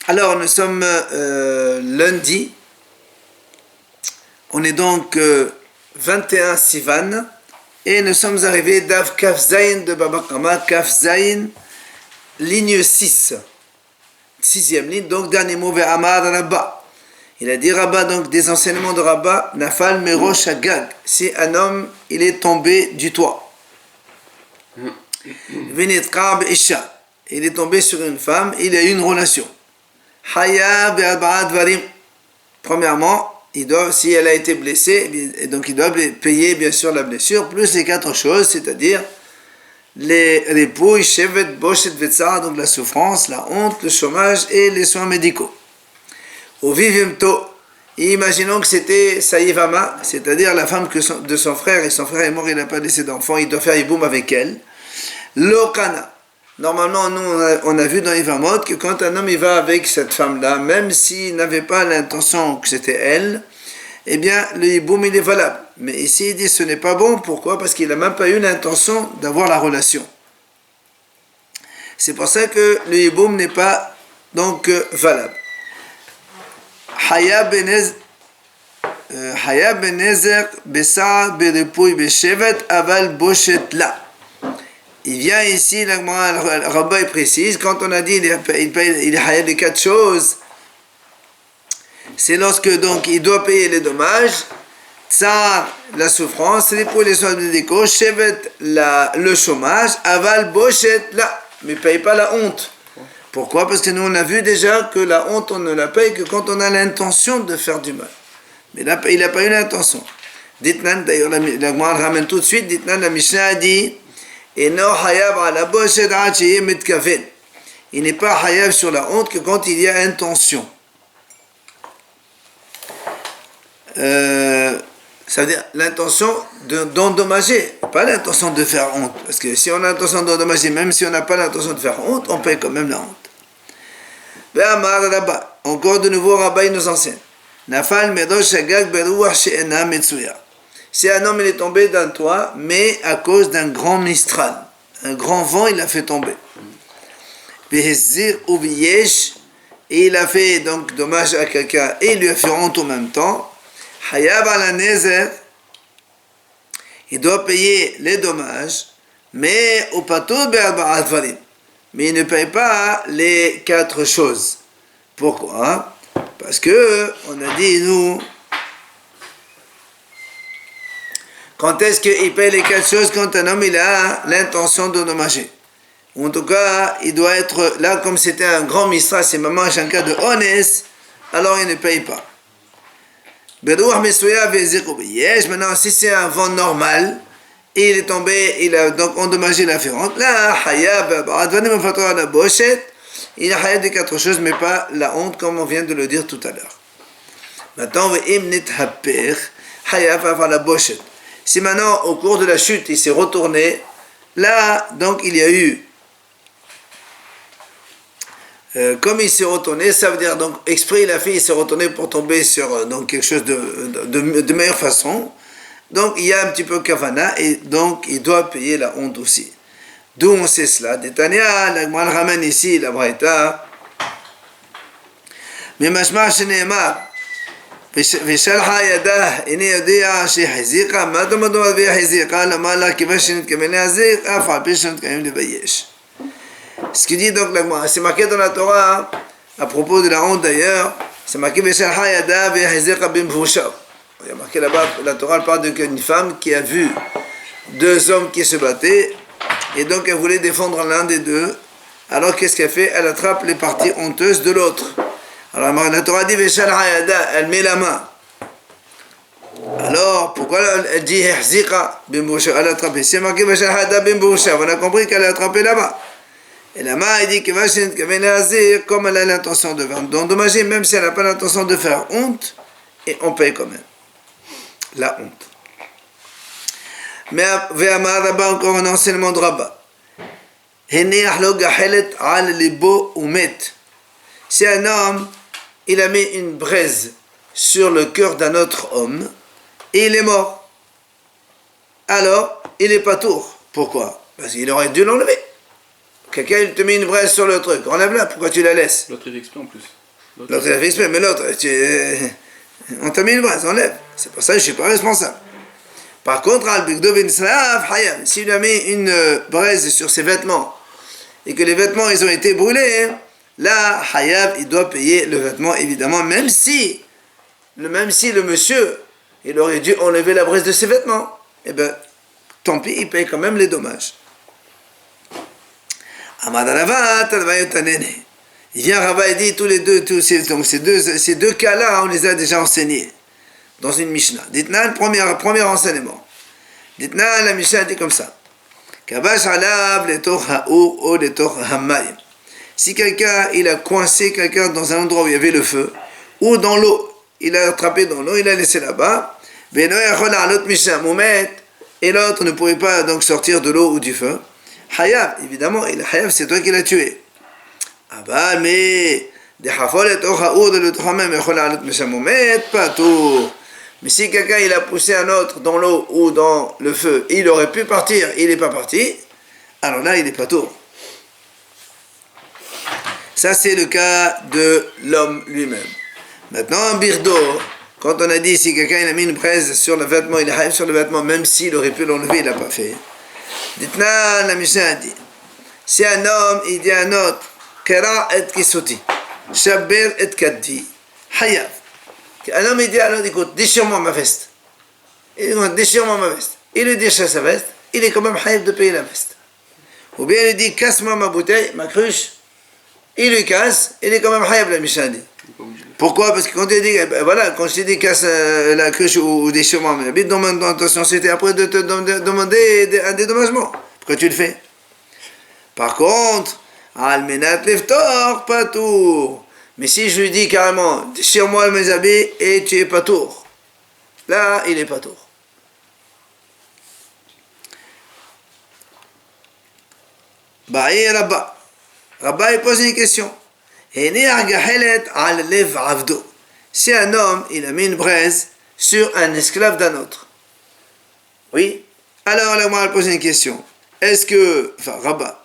Alors, nous sommes lundi. On est donc 21 Sivan. Et nous sommes arrivés d'Av Kaf Zayin de Baba Kama, Kaf Zayin, ligne 6. Sixième ligne, donc dernier mot vers Amar Rabba. Il a dit Rabba, donc des enseignements de Rabba, Nafal Merosh Agag. Si un homme, il est tombé du toit. Venit Kab Isha. Il est tombé sur une femme, il a eu une relation. Haya Be'arba'at Varim. Premièrement, si elle a été blessée, donc il doit payer bien sûr la blessure, plus les 4 choses, c'est-à-dire les ripouilles, shevet, boshet, vetzara, donc la souffrance, la honte, le chômage et les soins médicaux. Au vivimto, imaginons que c'était Saïvama, c'est-à-dire la femme de son frère, et son frère est mort, il n'a pas laissé d'enfant, il doit faire Yiboum avec elle. Lokana. Normalement, nous, on a vu dans Yvamot que quand un homme il va avec cette femme-là, même s'il n'avait pas l'intention que c'était elle, eh bien, le hiboum, il est valable. Mais ici, il dit ce n'est pas bon. Pourquoi? Parce qu'il n'a même pas eu l'intention d'avoir la relation. C'est pour ça que le hiboum n'est pas donc valable. Haya benezer besa berepouy beshevet aval boshet la. Il vient ici, le Rabba précise, quand on a dit il est haya de 4 choses, c'est lorsque donc il doit payer les dommages, tsar la souffrance, pour les soins médicaux, shevet le chômage, aval boshet la, mais ne paye pas la honte. Pourquoi? Parce que nous on a vu déjà que la honte on ne la paye que quand on a l'intention de faire du mal. Mais là il n'a pas eu l'intention. Dites-nous, d'ailleurs la Gemara ramène tout de suite, dites-nous, la Mishnah a dit il n'est pas hayab sur la honte que quand il y a intention. Ça veut dire l'intention d'endommager, pas l'intention de faire honte. Parce que si on a l'intention d'endommager, même si on n'a pas l'intention de faire honte, on paye quand même la honte. Encore de nouveau, Rabba nous enseigne. Si un homme il est tombé d'un toit, mais à cause d'un grand mistral, un grand vent, il l'a fait tomber. Et il a fait donc dommage à quelqu'un et il lui a fait honte en même temps. Il doit payer les dommages, mais au pato mais il ne paye pas les 4 choses. Pourquoi? Parce que on a dit nous. Quand est-ce qu'il paye les 4 choses? Quand un homme il a l'intention d'endommager. En tout cas, il doit être là comme c'était un grand mistral, c'est maman un cas de honnête, alors il ne paye pas. Maintenant, si c'est un vent normal, et il est tombé, il a donc endommagé la ferrante, là, il a hayab des 4 choses, mais pas la honte, comme on vient de le dire tout à l'heure. Maintenant, si maintenant, au cours de la chute, il s'est retourné, là, donc, il y a eu, comme il s'est retourné, ça veut dire, donc, exprès, il s'est retourné pour tomber sur donc, quelque chose de meilleure façon. Donc, il y a un petit peu kavana, et donc, il doit payer la honte aussi. D'où on sait cela. Détania, la Gemara ramène ici, la Braïta. Mais mashma sheneemar. ושלחה ידה, הנה יודע שהחזיקה, מה אתה מדוע והחזיקה, למה לה כיוון שנתכוון להחזיק, אף על פי שנתכוון לבייש. Ce qui dit donc, c'est marqué dans la Torah, à propos de la honte d'ailleurs, c'est marqué ושלחה ידה והחזיקה במבושה. Il y a marqué là-bas, la Torah parle d'une femme qui a vu 2 hommes qui se battaient, et donc elle voulait défendre l'un des deux. Alors qu'est-ce qu'elle fait? Elle attrape les parties honteuses de l'autre. Alors la Torah dit elle met la main. Alors pourquoi elle dit elle a attrapé? C'est marqué on a compris qu'elle a attrapé la main. Et la main elle dit que comme elle a l'intention d'endommager, même si elle n'a pas l'intention de faire honte, et on paye quand même la honte. Mais Ve'amar Rabba, encore un enseignement de Rabba. Si un homme il a mis une braise sur le cœur d'un autre homme et il est mort, alors il n'est pas tour. Pourquoi? Parce qu'il aurait dû l'enlever. Quelqu'un il te met une braise sur le truc, enlève-la, pourquoi tu la laisses? L'autre il fait exprès en plus. L'autre il a fait exprès, mais l'autre, on t'a mis une braise, enlève. C'est pour ça que je ne suis pas responsable. Par contre, s'il lui a mis une braise sur ses vêtements et que les vêtements ils ont été brûlés, là, Hayab, il doit payer le vêtement, évidemment, même si le monsieur, il aurait dû enlever la braise de ses vêtements. Eh bien, tant pis, il paye quand même les dommages. Il vient Rava et dit ces deux cas-là, on les a déjà enseignés dans une Mishnah. Dites-nous le premier enseignement. Dites-nous, la Mishnah dit comme ça. Si quelqu'un il a coincé quelqu'un dans un endroit où il y avait le feu, ou dans l'eau, il a attrapé dans l'eau, il a laissé là-bas, et l'autre ne pouvait pas donc sortir de l'eau ou du feu. Hayab, évidemment, Hayab, c'est toi qui l'as tué. Ah bah, mais mais si quelqu'un il a poussé un autre dans l'eau ou dans le feu, il aurait pu partir, il n'est pas parti, alors là, il n'est pas tour. Ça, c'est le cas de l'homme lui-même. Maintenant, un birdo, quand on a dit si quelqu'un il a mis une braise sur le vêtement, il est hayab sur le vêtement, même s'il aurait pu l'enlever, il n'a pas fait. Dites-nous, la Mishnah dit, si un homme, il dit à un autre, Kera et kisoti, Shaber et kaddi, hayab. Un homme, il dit à l'autre, écoute, déchire-moi ma veste. Il dit, déchire-moi ma veste. Il lui déchire sa veste, il est quand même hayab de payer la veste. Ou bien il lui dit, casse-moi ma bouteille, ma cruche. Il lui casse, il est quand même hayab, la Mishnah dit. Pourquoi? Parce que quand il dit, voilà, quand je dis casse la cruche ou déchire-moi ma bite, demande attention, c'était après de te demander un dédommagement. Pourquoi tu le fais? Par contre, almenat leftor, pas tout. Mais si je lui dis carrément, déchire-moi mes habits et tu es pas tour, là, il est pas tour. Baï Rabba. Rabba, il pose une question. Si un homme, il a mis une braise sur un esclave d'un autre. Oui? Alors, là, moi, il pose une question. Est-ce que, enfin, Rabba,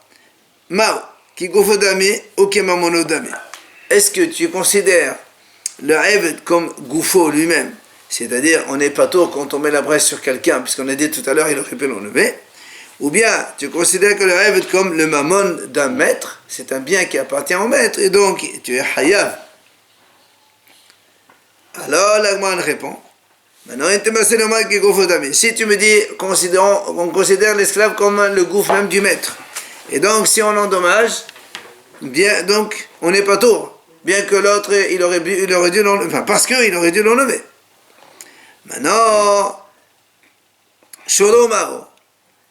Mao, qui goufo dami ou qui mamono dami? Est-ce que tu considères le Eved comme Goufo lui-même? C'est-à-dire, on n'est pas tôt quand on met la braise sur quelqu'un, puisqu'on a dit tout à l'heure, il aurait pu l'enlever. Ou bien, tu considères que le Eved comme le Mammon d'un maître, c'est un bien qui appartient au maître, et donc tu es Hayav. Alors, l'Agman répond, maintenant, si tu me dis, on considère l'esclave comme le gouffre même du maître, et donc si on l'endommage, bien, donc on n'est pas tôt. Bien que l'autre, il aurait dû l'enlever, enfin, parce qu'il aurait dû l'enlever. Maintenant, Sholomao,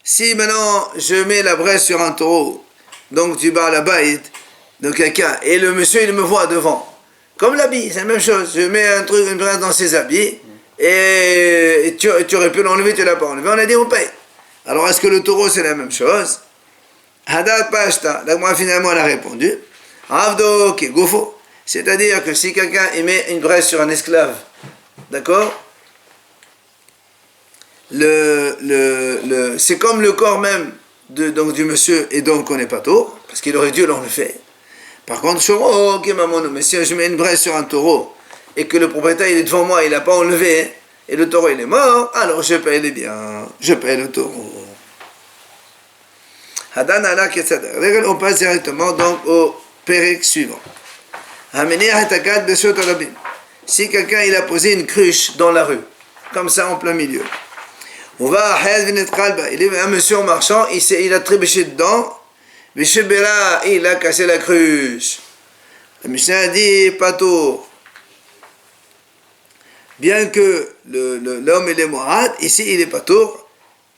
si maintenant je mets la braise sur un taureau, donc tu bats la baït de quelqu'un, et le monsieur il me voit devant, comme l'habit, c'est la même chose, je mets une braise dans ses habits, et tu aurais pu l'enlever, tu l'as pas enlevé, on a dit on paye. Alors est-ce que le taureau c'est la même chose? Hadat Pashta, là moi finalement elle a répondu, Avdo qui Goufo. C'est-à-dire que si quelqu'un met une braise sur un esclave, d'accord, c'est comme le corps même donc, du monsieur, et donc on n'est pas tôt, parce qu'il aurait dû l'enlever. Par contre, mais si je mets une braise sur un taureau, et que le propriétaire il est devant moi, il n'a pas enlevé, et le taureau il est mort, alors je paye les biens, je paye le taureau. On passe directement donc au pérec suivant. Si quelqu'un il a posé une cruche dans la rue, comme ça en plein milieu, on va il est un monsieur marchand, il a trébuché dedans, il a cassé la cruche. Le Mishnah dit pas tour. Bien que l'homme il est mourad, ici il est pas tour,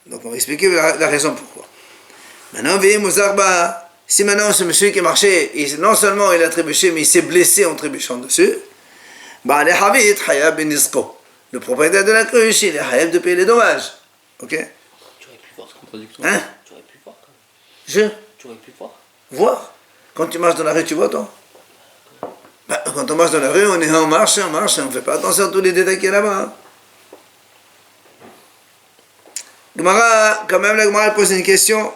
donc on va expliquer la raison pourquoi. Maintenant, si maintenant ce monsieur qui marchait, non seulement il a trébuché, mais il s'est blessé en trébuchant dessus, le propriétaire de la cruche, il est hayab de payer les dommages. Ok? Tu aurais pu voir ce contradictoire. Hein? Tu aurais pu voir quand Je? même. Tu aurais pu voir. Voir? Quand tu marches dans la rue, tu vois toi? Quand on marche dans la rue, on marche, on ne fait pas attention à tous les détails qu'il y a là-bas. Hein? Gemara, quand même, la Gemara pose une question.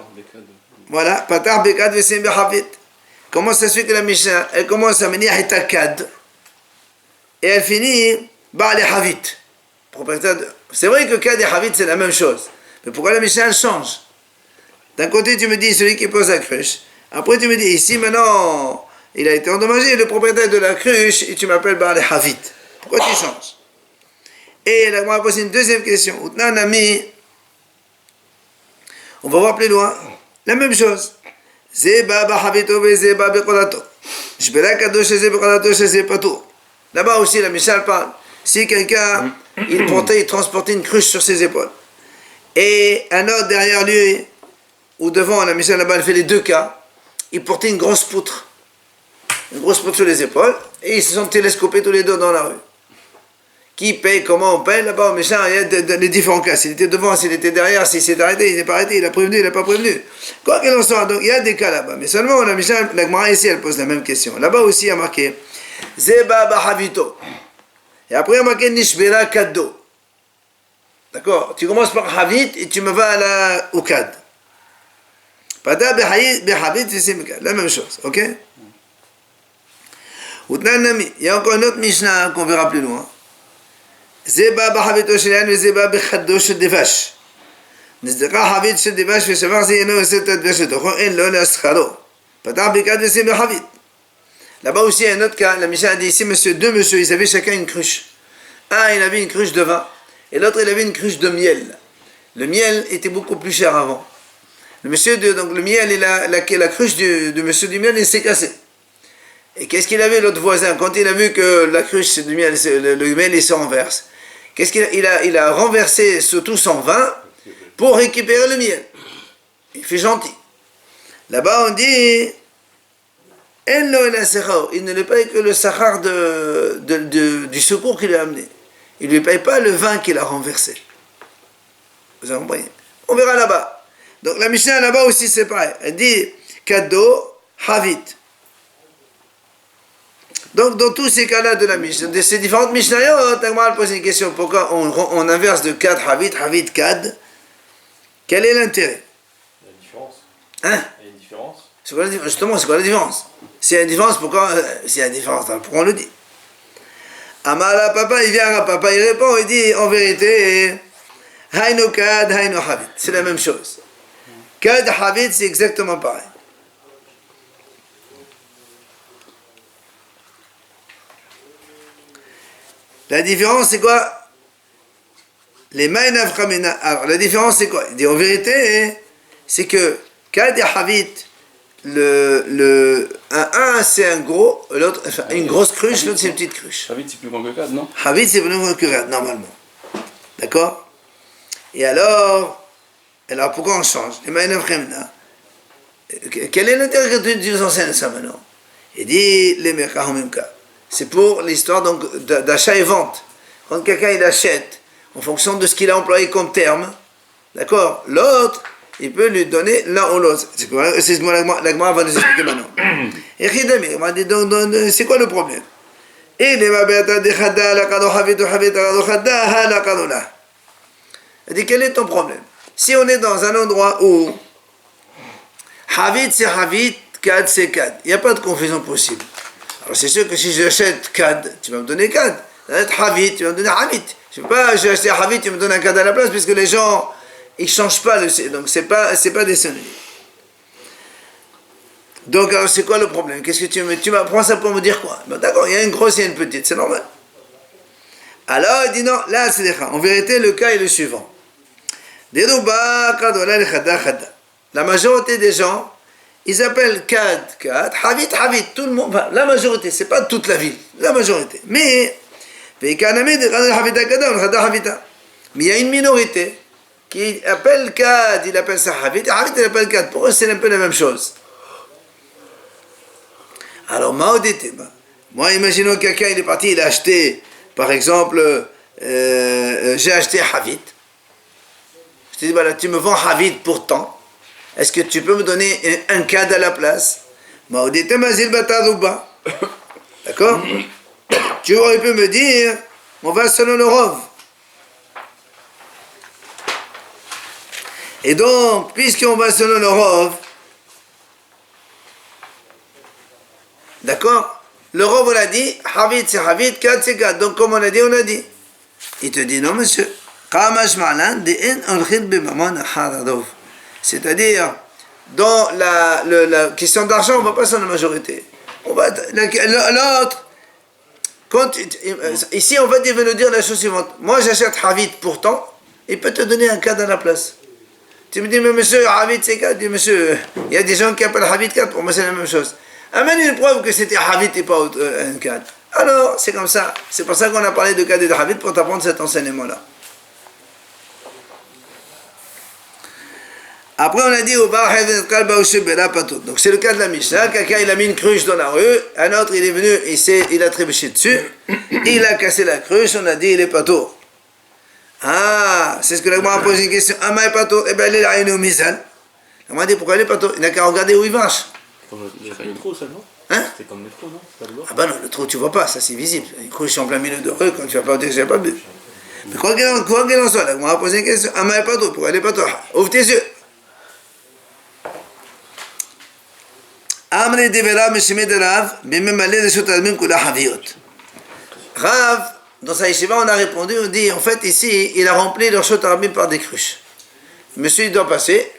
Voilà, Patar Bekad Vesim Behavit. Comment ça se fait que la Mishnah, elle commence à venir Hita Kad et elle finit Baal et Havit. C'est vrai que Kad et Havit c'est la même chose. Mais pourquoi la Mishnah elle change? D'un côté tu me dis celui qui pose la cruche. Après tu me dis ici maintenant il a été endommagé, le propriétaire de la cruche, et tu m'appelles Baal et Havit. Pourquoi tu changes? Et là, on va poser une deuxième question. On va voir plus loin. La même chose. Là-bas aussi, la Mishnah parle. Si quelqu'un, il transportait une cruche sur ses épaules, et un autre derrière lui, ou devant, la Mishnah là-bas, elle fait les deux cas, il portait une grosse poutre sur les épaules, et ils se sont télescopés tous les deux dans la rue. Qui paye, comment on paye, là-bas au méchant, il y a des différents cas. S'il était devant, s'il était derrière, s'il s'est arrêté, il n'est pas arrêté, il a prévenu, il n'a pas prévenu. Quoi qu'il en soit, donc il y a des cas là-bas. Mais seulement, la Gemara ici, elle pose la même question. Là-bas aussi, il y a marqué Zeba Bahavito. Et après, il y a marqué Nishbera Kaddo. D'accord? Tu commences par Havit et tu me vas au Kad. Pada Behavit, c'est la même chose. Ok? Il y a encore une autre Mishnah qu'on verra plus loin. Zeba Bahavito Shelian, Zeba Bechaddo Shel Devash. Nezdeka Havit Shel Devash, Veshavar Zeyeno, Setat Veshetoko, En Lo Lascharo. Patar Bekad Vesim Behavit. Là-bas aussi, il y a un autre cas. La Mishnah a dit ici, deux messieurs, ils avaient chacun une cruche. Un, il avait une cruche de vin, et l'autre, il avait une cruche de miel. Le miel était beaucoup plus cher avant. Donc le miel, la cruche du monsieur du miel, il s'est cassée. Et qu'est-ce qu'il avait l'autre voisin? Quand il a vu que la cruche du miel, le miel, il se renverse. Qu'est-ce il a renversé tout son vin pour récupérer le miel. Il fait gentil. Là-bas, on dit il ne lui paye que le sahar du secours qu'il lui a amené. Il ne lui paye pas le vin qu'il a renversé. Vous avez compris? On verra là-bas. Donc la Mishnah là-bas aussi c'est pareil. Elle dit Kaddo, Havit. Donc dans tous ces cas-là de la Mishnah, de ces différentes Mishnayot, Tagmar pose une question. Pourquoi on inverse de Kad, Havit, Havit, Kad? Quel est l'intérêt? Il y a une différence. Hein? Il y a une différence. C'est quoi la différence? Justement, c'est quoi la différence? S'il y a une différence, pourquoi s'il y a une différence, pourquoi on le dit? Amala papa, il vient à papa, il répond, il dit en vérité, Haino Kad, Haino Havit. C'est la même chose. Kad, Havit, c'est exactement pareil. La différence, c'est quoi? Les Maïnav Khamena. Alors, la différence, c'est quoi? Il dit en vérité, c'est que Kad et Havit, un c'est un gros, l'autre, enfin, une grosse cruche, l'autre c'est une petite cruche. Havit, c'est plus grand que 4, non? Havit, c'est plus grand que 4, normalement. D'accord? Et alors, pourquoi on change? Les Maïnav Khamena. Quel est l'intérêt que tu nous enseignes ça maintenant? Il dit les Mekahomimka. C'est pour l'histoire donc d'achat et vente. Quand quelqu'un il achète, en fonction de ce qu'il a employé comme terme, d'accord, l'autre, il peut lui donner l'un ou l'autre. C'est ce que la Gemara va nous expliquer maintenant. Et Khidami, on va dire, c'est quoi le problème? Il dit, quel est ton problème? Si on est dans un endroit où Havit c'est Havit, Kad c'est Kad, il n'y a pas de confusion possible. Alors c'est sûr que si j'achète Kad, tu vas me donner Kad. Havit, tu vas me donner Havit. Je ne peux pas acheter Havit, tu me donnes un Kad à la place, puisque les gens, ils ne changent pas le donc c'est pas des synonymes. Donc alors c'est quoi le problème? Qu'est-ce que tu m'apprends ça pour me dire quoi? Ben, d'accord, il y a une grosse et une petite, c'est normal. Alors il dit non, là c'est des cas. En vérité, le cas est le suivant. La majorité des gens, ils appellent Kad, Kad, Havit, Havit, tout le monde, enfin, la majorité, c'est pas toute la ville, la majorité. Mais il y a une minorité qui appelle Kad, il appelle ça Havit, et Havit, il appelle Kad. Pour eux, c'est un peu la même chose. Alors, moi, imaginons que quelqu'un, il est parti, il a acheté, par exemple, j'ai acheté Havit. Je te dis, voilà, tu me vends Havit pour tant. Est-ce que tu peux me donner un Kad à la place? D'accord? Tu aurais pu me dire, on va selon le Rov. Et donc, puisqu'on va selon le Rov, D'accord? Le Rav, on a dit, Havit c'est Havit, Kat c'est Kat. Donc, comme on a dit, on a dit. Il te dit, non, monsieur. C'est-à-dire, dans la question d'argent, on ne va pas sur la majorité. L'autre, ici, en fait, il veut nous dire la chose suivante. Moi, j'achète Havit pourtant, il peut te donner un cadre à la place. Tu me dis, mais monsieur, Havit c'est 4. Je dis, monsieur, il y a des gens qui appellent Havit 4, pour moi c'est la même chose. Amène une preuve que c'était Havit et pas un 4. Alors, c'est comme ça. C'est pour ça qu'on a parlé de cadre et de Havit, pour t'apprendre cet enseignement-là. Après, on a dit, donc c'est le cas de la Mishnah. Quelqu'un, il a mis une cruche dans la rue, un autre, il est venu, il a trébuché dessus, il a cassé la cruche, on a dit, il est patour. Ah, c'est ce que l'agma a posé une question. Ah, mais patour, eh bien, il a une misal. On m'a dit, pourquoi il est patour? Il n'a qu'à regarder où il marche. C'est comme le trou, ça, non? Hein? C'est comme le trou, non? Pas de l'eau. Ah ben non, le trou, tu vois pas, ça c'est visible. Une cruche en plein milieu de rue, quand tu vas pas dire que j'ai pas bu. Mais quoi qu'il en soit, l'agma a posé une question. Ah, mais patour, pourquoi il est patour? Ouvre tes yeux. Amre devera meshime de Rav, bimemale de shotadmim kula haviyot. Rav, dans sa yeshiva, on a répondu, on dit, en fait, ici, il a rempli leur shotadmim par des cruches. Monsieur, il doit passer.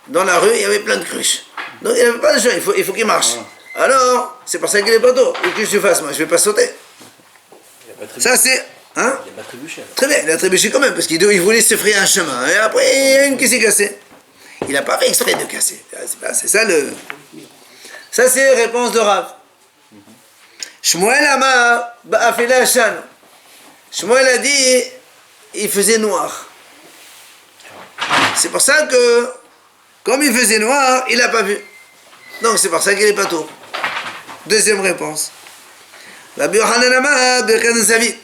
Dans la rue, il y avait plein de cruches. Donc, il n'avait pas de choix, il faut qu'il marche. Alors, c'est pour ça qu'il est pas tôt. Et que je fasse, moi, je vais pas sauter. Ça, c'est... Hein? Il n'a pas trébuché. Très bien, il a trébuché quand même, parce qu'il voulait se frayer un chemin. Et après, il y a une qui s'est cassée. Il n'a pas fait exprès de casser. C'est ça le... Ça, c'est la réponse de Rav. Shmuel Amar, Ba'afila Shan. Shmuel a dit, il faisait noir. C'est pour ça que, comme il faisait noir, il n'a pas vu. Donc, c'est pour ça qu'il n'est pas tôt. Deuxième réponse. Rabbi Yochanan Amar, Birkan Zavit.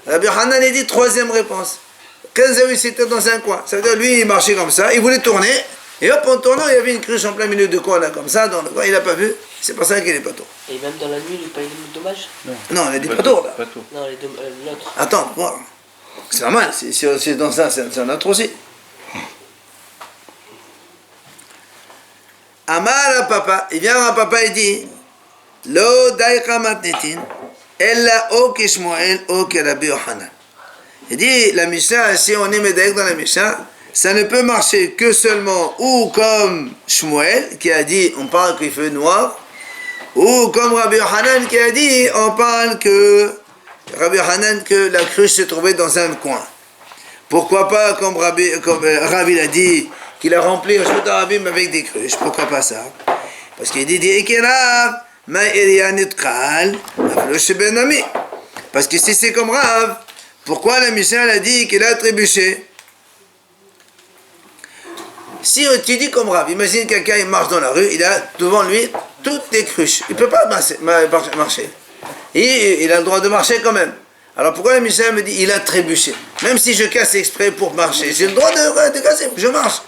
Rabbi Yochanan a dit, troisième réponse. Quand Zavit, c'était dans un coin. Ça veut dire, lui, il marchait comme ça, il voulait tourner. Et hop, en tournant, il y avait une cruche en plein milieu de coin, là, comme ça, dans le coin, il n'a pas vu. C'est pour ça qu'il est pas tôt. Et même dans la nuit, il n'y a pas eu de dommages? Non, il a dit pas tôt, là. Pas tout. Non, l'autre. Attends, voir. C'est normal, c'est dans ça, c'est un autre aussi. Amar papa, il vient à papa et dit, Lo daïka matnitin, ella o que Shmuel o que Rabbi Yochanan. Il dit, la Mishnah, si on est médaïque dans la Mishnah, ça ne peut marcher que seulement ou comme Shmuel qui a dit on parle qu'il fait noir, ou comme Rabbi Yochanan qui a dit on parle que Rabbi Yochanan que la cruche se trouvait dans un coin. Pourquoi pas comme Rabbi l'a dit qu'il a rempli le Shot Arabim avec des cruches? Pourquoi pas ça? Parce qu'il dit parce que si c'est comme Rav, pourquoi la Mishnah a dit qu'il a trébuché? Si tu dis comme Rav, imagine quelqu'un il marche dans la rue, il a devant lui toutes les cruches. Il ne peut pas marcher. Et il a le droit de marcher quand même. Alors pourquoi la Mishnah me dit il a trébuché? Même si je casse exprès pour marcher, j'ai le droit de casser, je marche.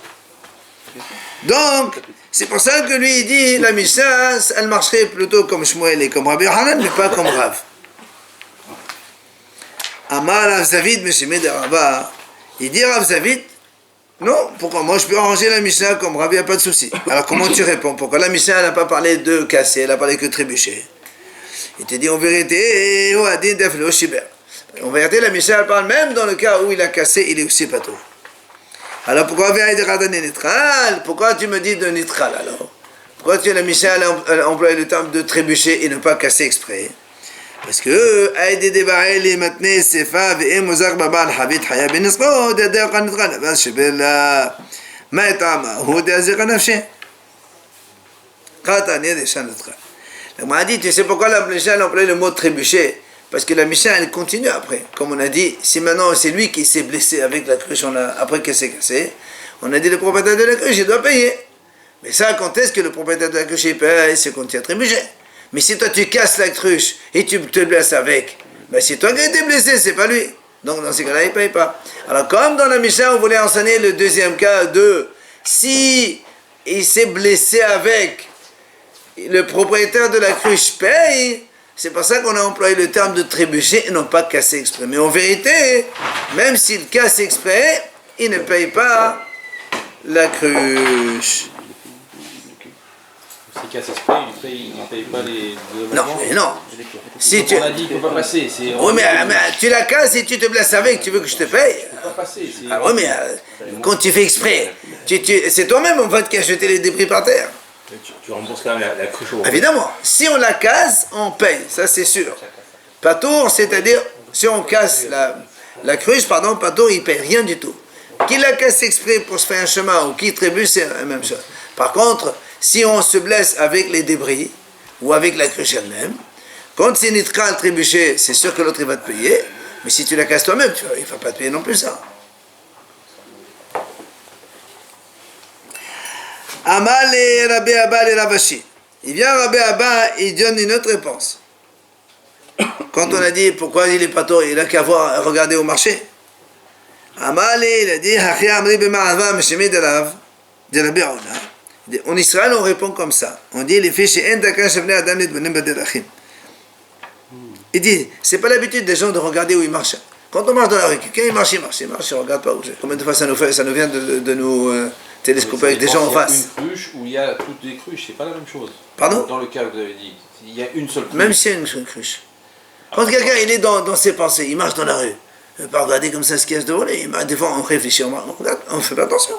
Donc, c'est pour ça que lui il dit la Mishnah, elle marcherait plutôt comme Shmuel et comme Rabbi Yochanan, mais pas comme Rav. Amar Rav Zavid, Meshime de Rava, il dit Rav Zavid, non, pourquoi? Moi je peux arranger la Mishnah comme Rabbi, il n'y a pas de souci. Alors comment tu réponds? Pourquoi la Mishnah n'a pas parlé de casser, elle n'a parlé que trébucher? Il te dit en vérité, en vérité la Mishnah elle parle même dans le cas où il a cassé, il est aussi pas tout. Alors pourquoi pourquoi tu me dis de nitral alors? Pourquoi la Mishnah elle emploie le terme de trébucher et ne pas casser exprès? Parce que Aïdé Debaïl est maintenant Sefa et Mozart Babal Habit Haya Ben Isro de Derkan Nitral Bas Shibela Maïtama ou de Azir Nafshi Katani de Shan Nitral. On m'a dit, tu sais pourquoi la Mishnah a employé le mot trébucher? Parce que la Mishnah elle continue après. Comme on a dit, si maintenant c'est lui qui s'est blessé avec la cruche après qu'elle s'est cassée, on a dit le propriétaire de la cruche il doit payer. Mais ça, quand est-ce que le propriétaire de la cruche il paye? C'est quand il a trébuché. Mais si toi tu casses la cruche et tu te blesses avec, ben c'est toi qui as été blessé, c'est pas lui. Donc dans ces cas-là, il ne paye pas. Alors comme dans la Mishnah, on voulait enseigner le deuxième cas de si il s'est blessé avec, le propriétaire de la cruche paye, c'est pour ça qu'on a employé le terme de trébucher et non pas casser exprès. Mais en vérité, même s'il casse exprès, il ne paye pas la cruche. C'est casse exprès, il ne paye pas les Non, mais non. Si tu... On a dit qu'il ne peut pas passer. Oui, mais tu la casses et tu te blesses avec, tu veux que je te paye? Il ne peut pas passer. Ah oui, mais quand tu fais exprès, c'est toi-même en fait qui as jeté les débris par terre. Tu rembourses quand même la cruche au... Évidemment, si on la casse, on paye, ça c'est sûr. Patour, c'est-à-dire, si on casse la cruche, pardon, Patour, il ne paye rien du tout. Qu'il la casse exprès pour se faire un chemin ou qu'il trébuche, c'est la même chose. Par contre, si on se blesse avec les débris ou avec la cruche elle-même, quand c'est Nitra le trébucher, c'est sûr que l'autre il va te payer, mais si tu la casses toi-même, il ne va pas te payer non plus ça. Amal et Rabbi Abba et Ravashi. Il vient Rabbi Abba, il donne une autre réponse. Quand on a dit pourquoi il est pas tôt, il a qu'à regarder au marché. Amal, il a dit Hachi Amri b'ma'ava meshemi de Rabbi Ona. En Israël, on répond comme ça. On dit les fiches en dakan shavnei adam nitbanim baderachim. Il dit c'est pas l'habitude des gens de regarder où ils marchent. Quand on marche dans la rue, quelqu'un il marche, il regarde pas où c'est. Combien de fois ça nous vient de nous télescoper avec des gens en face. Une cruche où il y a toutes les cruches, c'est pas la même chose. Pardon? Dans le cas que vous avez dit, il y a une seule cruche. Même s'il y a une cruche. Quand quelqu'un il est dans ses pensées, il marche dans la rue, il ne peut pas regarder comme ça ce qu'il y a devant lui. Des fois on réfléchit, on regarde, on ne fait pas attention.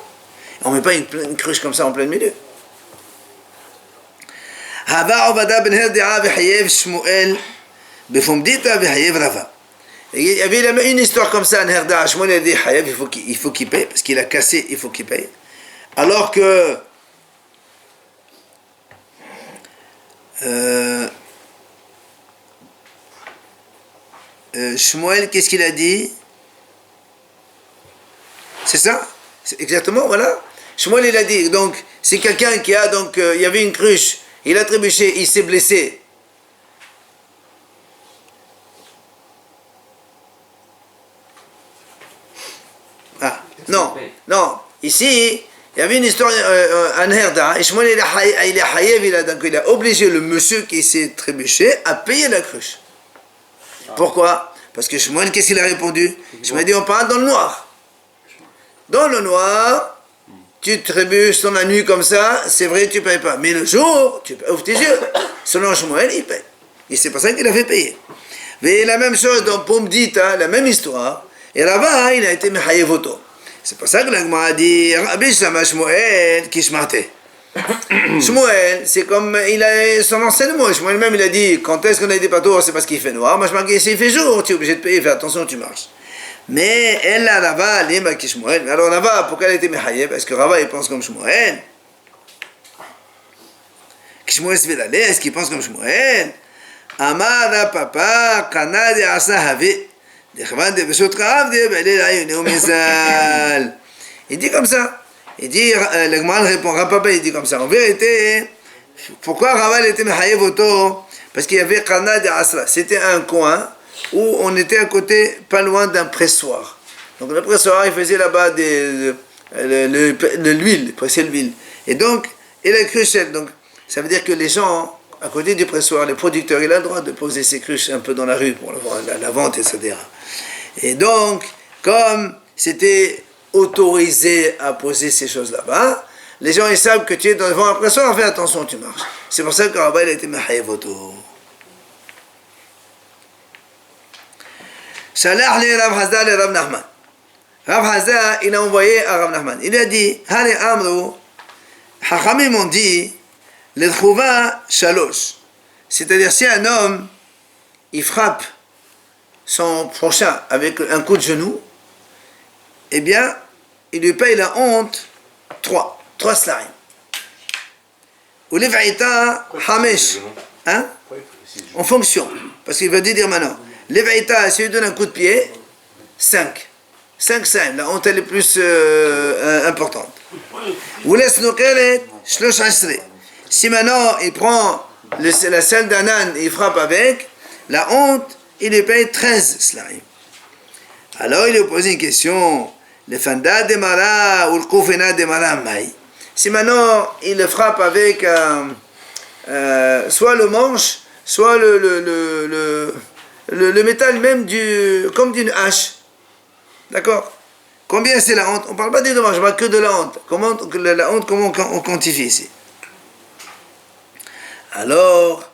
On ne met pas une cruche comme ça en plein milieu. Il y avait une histoire comme ça, Nerda, Shmuel a dit Hayev, il faut qu'il paye, parce qu'il a cassé, il faut qu'il paye. Alors que Shmuel, qu'est-ce qu'il a dit? C'est ça? C'est exactement, voilà. Shmuel, il a dit, donc, c'est quelqu'un qui a, donc, il y avait une cruche, il a trébuché, il s'est blessé. Ah, non, non, ici, il y avait une histoire, un herda, et Shmuel, il a obligé le monsieur qui s'est trébuché à payer la cruche. Pourquoi? Parce que Shmuel, qu'est-ce qu'il a répondu? Shmuel dit, on parle dans le noir. Dans le noir, tu trébuches dans la nuit comme ça, c'est vrai, tu ne payes pas. Mais le jour, tu ouvres tes yeux. Selon Shmuel, il paye. Et c'est pour ça qu'il a fait payer. Mais la même chose dans Pomdita, la même histoire. Et là-bas, il a été Mehayevoto. C'est pour ça que l'Agma a dit, Rabbi Shama Shmuel, Kishmate. Shmuel, c'est comme il a son enseignement. Shmuel même, il a dit, quand est-ce qu'on a des patours, c'est parce qu'il fait noir. Moi, je marque, s'il fait jour, tu es obligé de payer, fais attention, tu marches. Mais elle, là-bas, elle est Shmuel. Alors là-bas, pourquoi elle était Mehayev? Parce que Rava, il pense comme Shmuel. Shmuel se fait d'aller, est-ce qu'il pense comme Shmuel? Amara papa, kana de asa have. Il dit comme ça. Il dit, le Gmal répond, Papa, il dit comme ça. En vérité, pourquoi Raval était Mehayev Oto? Parce qu'il y avait Kana de Asra. C'était un coin où on était à côté, pas loin d'un pressoir. Donc le pressoir, il faisait là-bas de l'huile, il pressait l'huile. Et donc, et la cruche, donc, ça veut dire que les gens, à côté du pressoir, les producteurs, il a le droit de poser ses cruches un peu dans la rue pour la vente, etc. Et donc, comme c'était autorisé à poser ces choses là-bas, les gens ils savent que tu es devant un pressoir, fais attention, tu marches. C'est pour ça que Rabbi a été Mehayevoto. Shalach li Rav Hazda li Rav Nachman. Rav Hazda, il a envoyé à Rav Nachman. Il a dit, Hane Amru, Chachamim ont dit, L'Echouva Shalosh. C'est-à-dire, si un homme, il frappe son prochain avec un coup de genou, eh bien, il lui paye la honte 3 slarim. Ou l'Evaïta Hamesh. Hein? En fonction. Parce qu'il va dire maintenant, l'Evaïta, s'il lui donne un coup de pied, 5 slarim. La honte, elle est plus importante. Ou laisse nos keret, shlosh asre. Si maintenant, il prend la selle d'un âne et il frappe avec, la honte, il lui paye 13 slarim. Alors, il lui pose une question. Le fanda de mara ou le koufena de mara maï. Si maintenant il le frappe avec soit le manche, soit le métal même comme d'une hache. D'accord? Combien c'est la honte? On ne parle pas des dommages, on parle que de la honte. Comment on quantifie ici? Alors,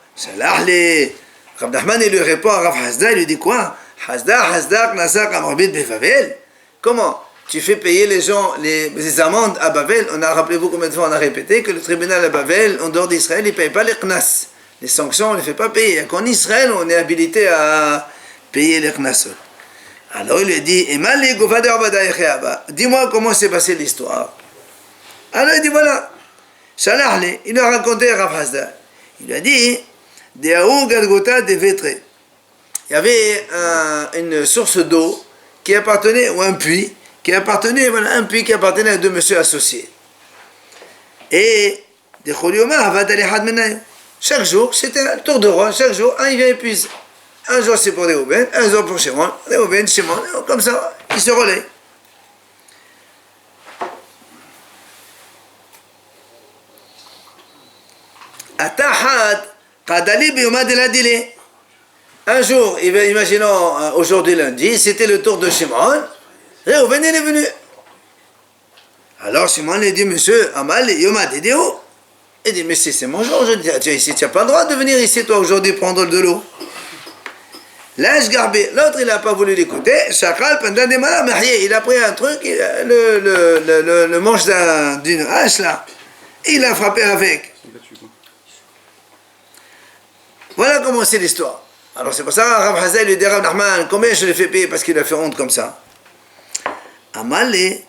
Rav Nachman, il lui répond à Rav Hasda, il lui dit quoi? Hasda, Knasak, Amrabit, Befavel. Comment? Tu fais payer les gens les amendes à Bavel. Rappelez-vous combien de fois on a répété que le tribunal à Bavel, en dehors d'Israël, il ne paye pas les knas. Les sanctions, on ne les fait pas payer. Qu'en Israël, on est habilité à payer les knasot. Alors il lui dit, dis-moi comment s'est passée l'histoire. Alors il dit, voilà. Il lui a raconté à Rav Hasda. Il lui a dit, il y avait une source d'eau qui appartenait, ou un puits, qui appartenait à deux messieurs associés. Et chaque jour, c'était un tour de rôle, chaque jour, un il vient épuiser. Un jour c'est pour Réhouven, un jour pour Shimon, Réhouven, Shimon, comme ça, ils se relaient. Un jour, imaginons aujourd'hui lundi, c'était le tour de Shimon, Réhouven il est venu. Alors Shimon lui dit, monsieur, Amal, Yoma Dedeo. Il dit, mais si c'est mon jour aujourd'hui, tu n'as pas le droit de venir ici toi aujourd'hui prendre de l'eau. L'âge garbé, l'autre il n'a pas voulu l'écouter, Chakal, pendant des malades, il a pris un truc, le manche d'une hache là, il a frappé avec. Voilà comment c'est l'histoire. Alors c'est pour ça, Rav Hazel lui dit, Rav Nachman, combien je l'ai fait payer parce qu'il a fait honte comme ça? Amalé,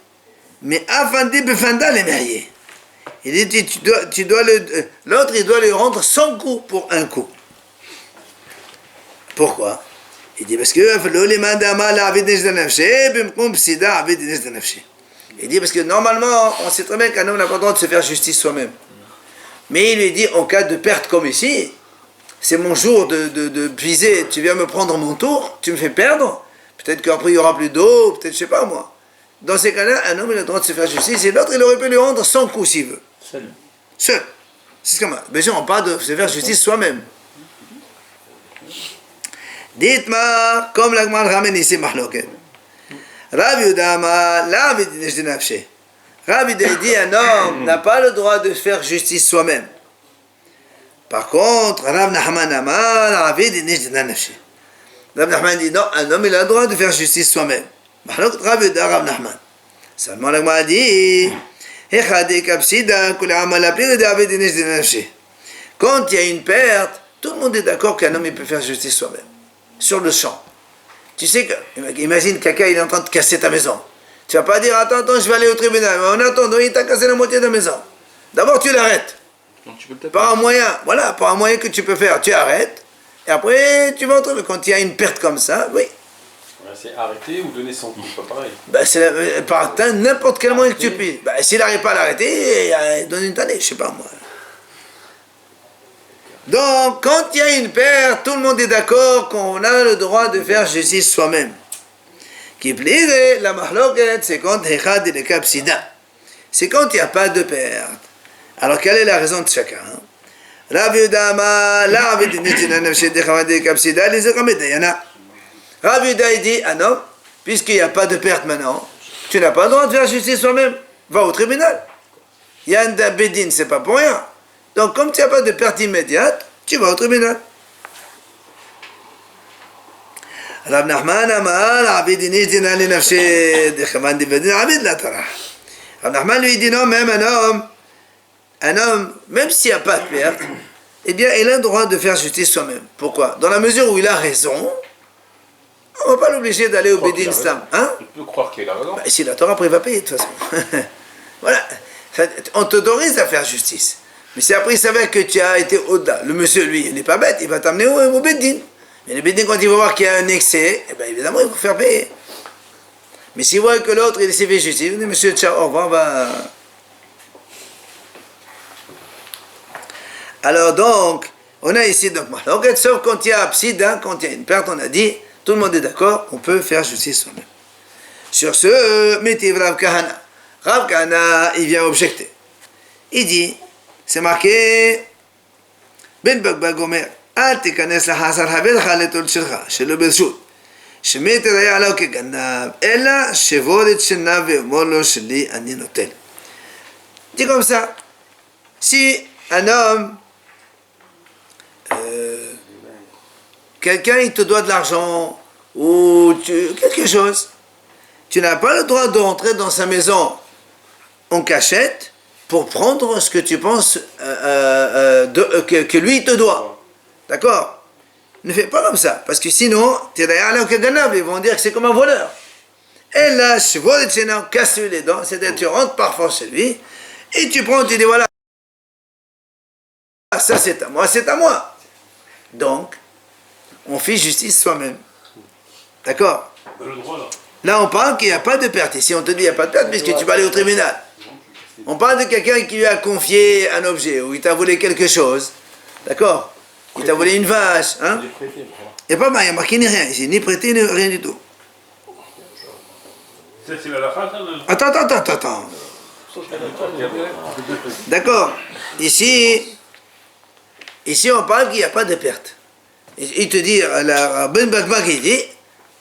mais Afandi Befanda les mariés. Il dit, l'autre il doit lui rendre 100 coups pour un coup. Pourquoi? Il dit, parce que il dit, parce que normalement, on sait très bien qu'un homme n'a pas le droit de se faire justice soi-même. Mais il lui dit, en cas de perte comme ici, c'est mon jour de puiser, tu viens me prendre mon tour, tu me fais perdre, peut-être qu'après il n'y aura plus d'eau, peut-être je sais pas moi. Dans ces cas-là, un homme il a le droit de se faire justice et l'autre il aurait pu lui rendre 100 coups s'il veut. Seul. C'est comme ça. Mais on parle de se faire justice soi-même. Dites-moi, comme l'Agman ramène ici Mahloket. Rav Yudama, Rav Yuda dit un homme n'a pas le droit de faire justice soi-même. Par contre, Rav Nachman Amar, Rav Nachman dit non, un homme il a le droit de faire justice soi-même. Mahloket Rav Yuda, Rav Nachman. Seulement l'Agman dit quand il y a une perte, tout le monde est d'accord qu'un homme il peut faire justice soi-même. Sur le champ. Tu sais que, imagine quelqu'un il est en train de casser ta maison. Tu vas pas dire attends, je vais aller au tribunal. Mais en attendant, il t'a cassé la moitié de la maison. D'abord tu l'arrêtes. Par un moyen que tu peux faire, tu arrêtes. Et après tu vas au tribunal. Quand il y a une perte comme ça, oui. C'est arrêter ou donner 100 coups, pas pareil. C'est par n'importe quel moyen que tu puisses. S'il n'arrive pas à l'arrêter, il donne une tannée, je sais pas moi. Donc, quand il y a une perte, tout le monde est d'accord qu'on a le droit de faire justice soi-même. Qui plairait, la mahloket, c'est quand Echad et le Kapsida. C'est quand il n'y a pas de perte. Alors, quelle est la raison de chacun? Rav Yuda, la Rav Yuda, il dit, ah non, puisqu'il n'y a pas de perte maintenant, tu n'as pas le droit de faire justice soi-même. Va au tribunal. Il y a un bedin, c'est pas pour rien. Donc, comme tu n'as pas de perte immédiate, tu vas au tribunal. Rav Nachman Amar, Rav Nachman lui dit non, même un homme, même s'il n'y a pas de perte, eh bien, il a le droit de faire justice soi-même. Pourquoi? Dans la mesure où il a raison, on ne va pas l'obliger d'aller au Bedin Stam. Hein? Il peut croire qu'il a raison. S'il a tort, après il va payer de toute façon. Voilà. On t'autorise à faire justice. Mais si après il s'avère que tu as été au-delà, le monsieur, lui, il n'est pas bête, il va t'amener au Bedin. Mais le Bedin, quand il va voir qu'il y a un excès, eh bien, évidemment, il va faire payer. Mais s'il voit que l'autre, il s'est fait justice, il dit, monsieur, ciao, au revoir, va... Alors donc, on a ici, donc, sauf quand il y a psida, quand il y a une perte, on a dit, tout le monde est d'accord, on peut faire justice soi-même. Sur ce, Métiv Rav Kahana. Rav Kahana, il vient objecter. Il dit, c'est marqué, Ben Bagbag Omer, Al tikanes lahasar havelcha letol shelcha, shelo bershut, shemet raya alau keganav, ela shevoret shenav ve'omor lo sheli ani notel. Dit comme ça, si un homme, quelqu'un il te doit de l'argent ou quelque chose, tu n'as pas le droit de rentrer dans sa maison en cachette pour prendre ce que tu penses que lui te doit. D'accord? Ne fais pas comme ça, parce que sinon, tu es derrière là au Kaganab, ils vont dire que c'est comme un voleur. Et là, je vois le Tchénan casser les dents, c'est-à-dire tu rentres par force chez lui, et tu prends, tu dis voilà, ça c'est à moi, c'est à moi. Donc, on fait justice soi-même. D'accord? Le droit là. Là, on parle qu'il n'y a pas de perte. Ici, on te dit qu'il n'y a pas de perte, puisque tu vas aller au tribunal. On parle de quelqu'un qui lui a confié un objet, ou il t'a volé quelque chose. D'accord? Il t'a volé une vache. Hein? Il n'y a pas mal, il n'y a marqué ni rien ici, ni prêté, ni rien du tout. Ça, c'est la lacha, ça, là. Attends. D'accord. Ici, on parle qu'il n'y a pas de perte. Il te dit, Ben Bakbak, il dit,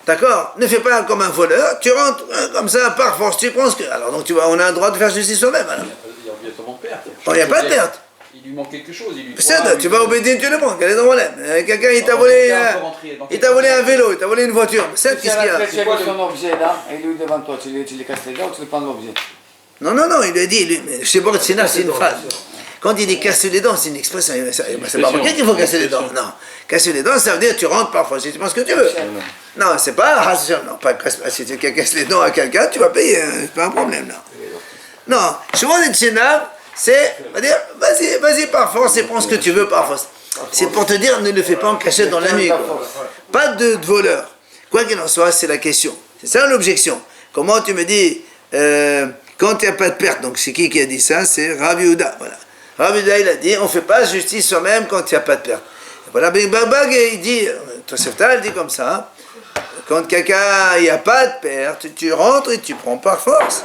d'accord, ne fais pas comme un voleur, tu rentres comme ça par force, tu penses que... Alors donc on a le droit de faire justice soi-même. Alors. Il y a tellement de perte. Il n'y a pas de perte. Il lui manque quelque chose. Il lui Tu vas au Bédine, tu le prends, quel est le problème? Quelqu'un, il t'a volé un vélo, il t'a volé une voiture. C'est qu'est-ce qu'il y a? C'est quoi son objet là? Et lui devant toi, tu les casses les dents ou tu lui prends l'objet? Non, il lui a dit, chez Boris Sina, c'est une phrase. Quand il dit casser les dents, c'est une expression. C'est pas marqué qu'il faut casser les dents. Non. Casser les dents, ça veut dire tu rentres parfois si tu penses que tu veux. Non, c'est pas. Non, pas si tu casses les dents à quelqu'un, tu vas payer. C'est pas un problème, là. Non. Chez Boris Sina, c'est. Va dire, vas-y par force et prends ce que tu veux par force. C'est pour te dire, ne le fais pas en cachette dans la nuit. Quoi. Pas de voleur. Quoi qu'il en soit, c'est la question. C'est ça l'objection. Comment tu me dis. Quand il n'y a pas de perte, donc c'est qui a dit ça? C'est Rav Yehuda. Voilà. Rav Yehuda, il a dit, on ne fait pas justice soi-même quand il n'y a pas de perte. Et voilà, Ben Bakbak, il dit, Tosefta, il dit comme ça, hein, quand quelqu'un, il n'y a pas de perte, tu rentres et tu prends par force.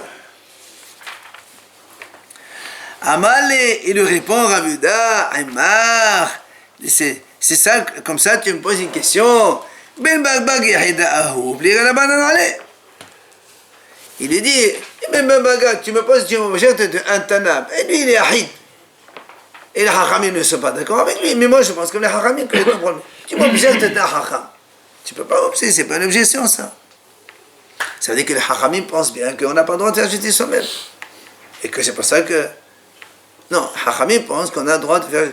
Amalé, il lui répond, Rav Yehuda, Aymar, c'est ça, comme ça, tu me poses une question. Ben Bakbak, Yahida Ahou, la banane allez. Il lui dit, même Bakbak, tu me poses, tu m'objectes un tanab. Et lui, il est ahid. Et les hachamim ne sont pas d'accord avec lui. Mais moi, je pense que les hachamim, que ton problème. Tu m'objectes d'un hacham. Tu ne peux pas objecter, c'est pas une objection, ça. Ça veut dire que les hachamim pensent bien qu'on n'a pas le droit de faire justice soi-même. Et que c'est pour ça que... Non, les hachamim pensent qu'on a le droit de faire...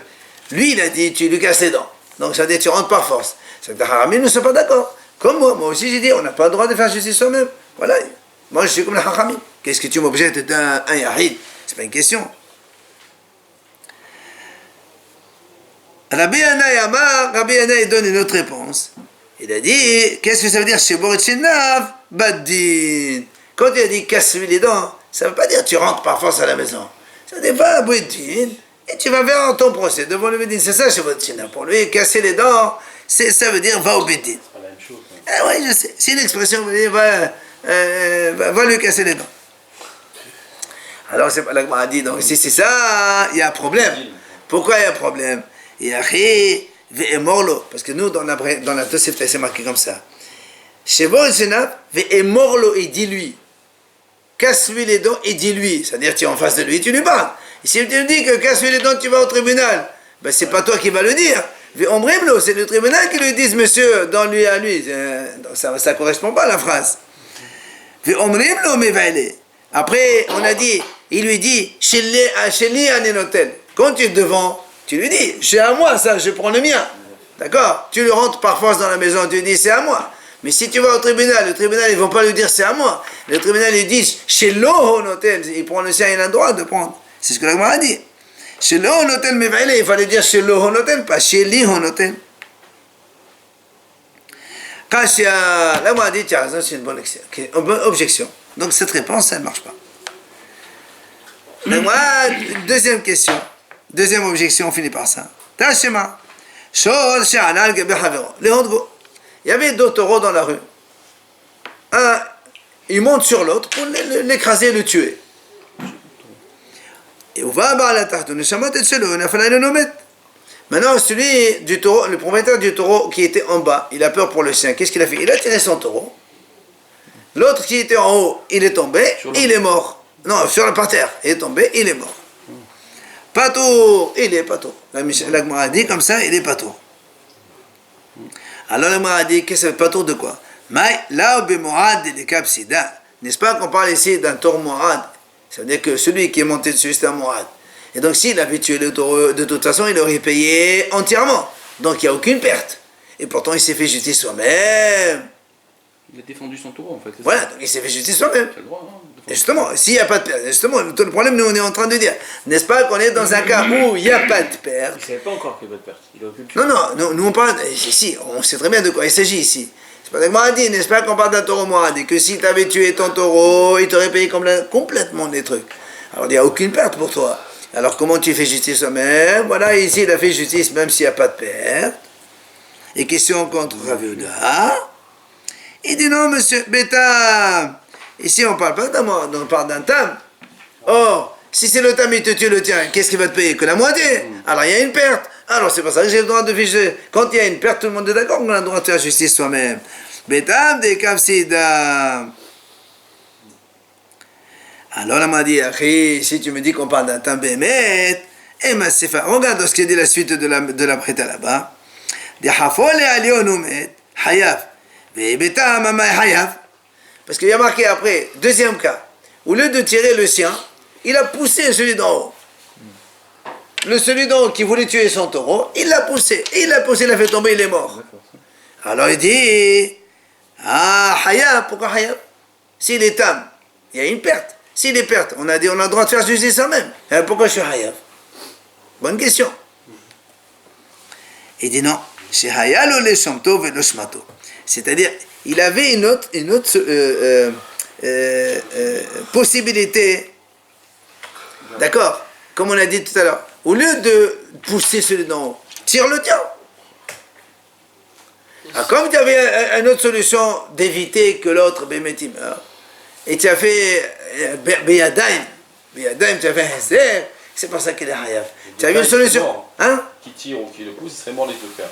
Lui, il a dit, tu lui casses les dents. Donc ça veut dire que tu rentres par force. C'est que les hachamim ne sont pas d'accord. Comme moi aussi, j'ai dit, on n'a pas le droit de faire justice soi-même. Voilà. Moi, je suis comme les hachamim. Qu'est-ce que tu m'objectes d'un yahid? C'est pas une question. Rabbi Yana, il donne une autre réponse. Il a dit, qu'est-ce que ça veut dire chez Borit Shenav? Baddin. Quand il a dit casse-lui les dents, ça ne veut pas dire tu rentres par force à la maison. Ça veut dire va à Boudin et tu vas faire ton procès devant le Bédin. C'est ça chez Borit Shenav. Pour lui, casser les dents, ça veut dire va au Bédin. C'est pas la même chose. Ah oui, je sais. C'est une expression, vous dire va lui casser les dents. Alors c'est pas la Gemara dit, donc si c'est ça, il y a un problème. Pourquoi il y a un problème? Et après, ve'emorlo, parce que nous, dans la Tosefta, c'est marqué comme ça. Chez Borit Shenav, ve'emorlo, et dis-lui. Casse-lui les dents et dis-lui. C'est-à-dire, tu es en face de lui et tu lui parles. Et si tu lui dis que casse-lui les dents, tu vas au tribunal, ben c'est pas toi qui vas le dire. Ve'omrimlo, c'est le tribunal qui lui dit, monsieur, donne-lui à lui. Ça ne correspond pas à la phrase. Ve'omrimlo, mais va-y. Après, on a dit, il lui dit, chez lui, un hôtel. Quand tu es devant, tu lui dis, c'est à moi ça, je prends le mien. D'accord? Tu le rentres par force dans la maison, tu lui dis, c'est à moi. Mais si tu vas au tribunal, le tribunal, ils ne vont pas lui dire, c'est à moi. Le tribunal, ils disent, chez l'eau hôtel, il prend le sien, il a le droit de prendre. C'est ce que la Gemara a dit. Chez l'eau hôtel, mais il fallait dire chez l'eau hôtel, pas chez lui hôtel. Kashia, la Gemara a dit, tiens, c'est une bonne objection. Donc cette réponse, ça ne marche pas. Moi, deuxième question. Deuxième objection, on finit par ça. Tashema. Shor she'anal gebe havero. Leondgo. Il y avait deux taureaux dans la rue. Un, il monte sur l'autre pour l'écraser et le tuer. Et on va à la tarte. Maintenant, celui du taureau, le propriétaire du taureau qui était en bas, il a peur pour le sien. Qu'est-ce qu'il a fait? Il a tiré son taureau. L'autre qui était en haut, il est tombé, il est mort. Non, sur le parterre, il est tombé, il est mort. Patour, il est patour. La Gemara dit comme ça, il est patour. Alors le a dit que ça veut pas trop de quoi. Mais là, n'est-ce pas qu'on parle ici d'un taureau mourad? Ça veut dire que celui qui est monté dessus, c'est un mourad. Et donc s'il avait tué le taureau, de toute façon, il aurait payé entièrement. Donc il n'y a aucune perte. Et pourtant, il s'est fait justice soi-même. Il a défendu son taureau en fait. Voilà, donc il s'est fait justice soi-même. C'est le droit, hein, de Et défendre. justement, s'il n'y a pas de perte, justement, tout le problème, nous, on est en train de dire, n'est-ce pas qu'on est dans un cas où il n'y a pas de perte? Il savait pas encore qu'il y avait pas de perte. Il aurait pu le tuer. Non, nous on parle, ici, on sait très bien de quoi il s'agit ici. C'est pas que dit, n'est-ce pas qu'on parle d'un taureau mourad et que si tu avais tué ton taureau, il t'aurait payé complètement des trucs. Alors il n'y a aucune perte pour toi. Alors comment tu fais justice toi-même? Voilà, ici il a fait justice même s'il n'y a pas de perte. Et question contre Rav Yehuda. Il dit non, monsieur Beta. Ici on parle pas d'un mort, on parle d'un tam. Or, si c'est le tam, il te tue le tien, qu'est-ce qu'il va te payer? Que la moitié. Alors il y a une perte. Alors c'est pour ça que j'ai le droit de ficher. Quand il y a une perte, tout le monde est d'accord qu'on a le droit de faire justice soi-même. Betam de Kavsida. Alors là m'a dit, si tu me dis qu'on parle d'un tam bémet, eh ben c'est fait. Regarde ce qu'il dit la suite de la prêta là-bas. De Hafol et Alionumet, Hayaf. Betam Amay Hayaf. Parce qu'il y a marqué après, deuxième cas, au lieu de tirer le sien, il a poussé celui d'en haut. Celui d'en haut qui voulait tuer son taureau, il l'a poussé. Et il l'a poussé, il l'a fait tomber, il est mort. Alors il dit, Hayab, pourquoi Hayab? S'il est tam, il y a une perte. S'il est perte, on a dit, on a le droit de faire justice ça même. Pourquoi je suis Hayab? Bonne question. Il dit non, c'est Hayal ou le Shamto et le Shmato. C'est-à-dire, il avait une autre possibilité. D'accord? Comme on a dit tout à l'heure. Au lieu de pousser celui d'en haut, tire le tien. Alors, comme tu avais une autre solution d'éviter que l'autre béméti meure, et tu as fait Beyadaim, tu as fait Hezder, c'est pour ça qu'il est Hayab. Tu as vu une solution? Hein? Qui tire ou qui le pousse, il serait mort les deux frères.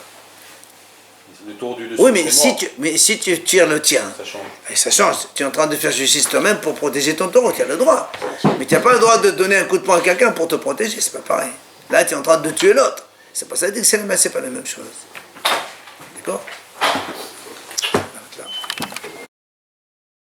Le tour du dessus. Oui, mais serait si tu tires le tien, Ça change. ça change. Tu es en train de faire justice toi-même pour protéger ton taureau, tu as le droit. Mais tu n'as pas le droit de donner un coup de poing à quelqu'un pour te protéger, c'est pas pareil. Là, tu es en train de tuer l'autre. C'est pas ça que c'est pas la même chose. D'accord?